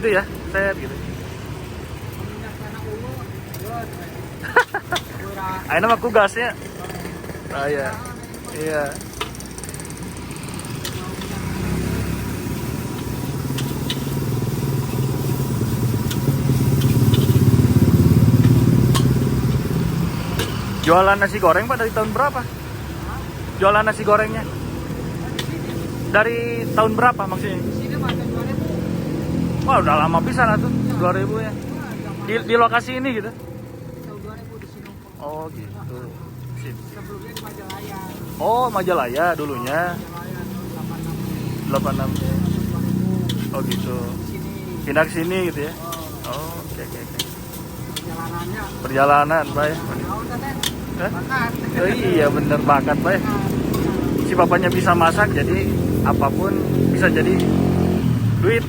Itu ya, set gitu. Ayo nama kugasnya. Ah iya. Iya. Jualan nasi goreng Pak dari tahun berapa? Jualan nasi gorengnya? Dari tahun berapa maksudnya? Wah udah lama bisa lah tuh, 2000 ya. Di lokasi ini gitu? Oh gitu. Sebelumnya di Majalaya. Oh Majalaya dulunya. 86 ya. Oh gitu. Pindah ke sini gitu ya? Oh oke. Perjalanan Pak ya? Oh, iya bener bakat Pak ya. Si bapaknya bisa masak jadi apapun bisa jadi duit.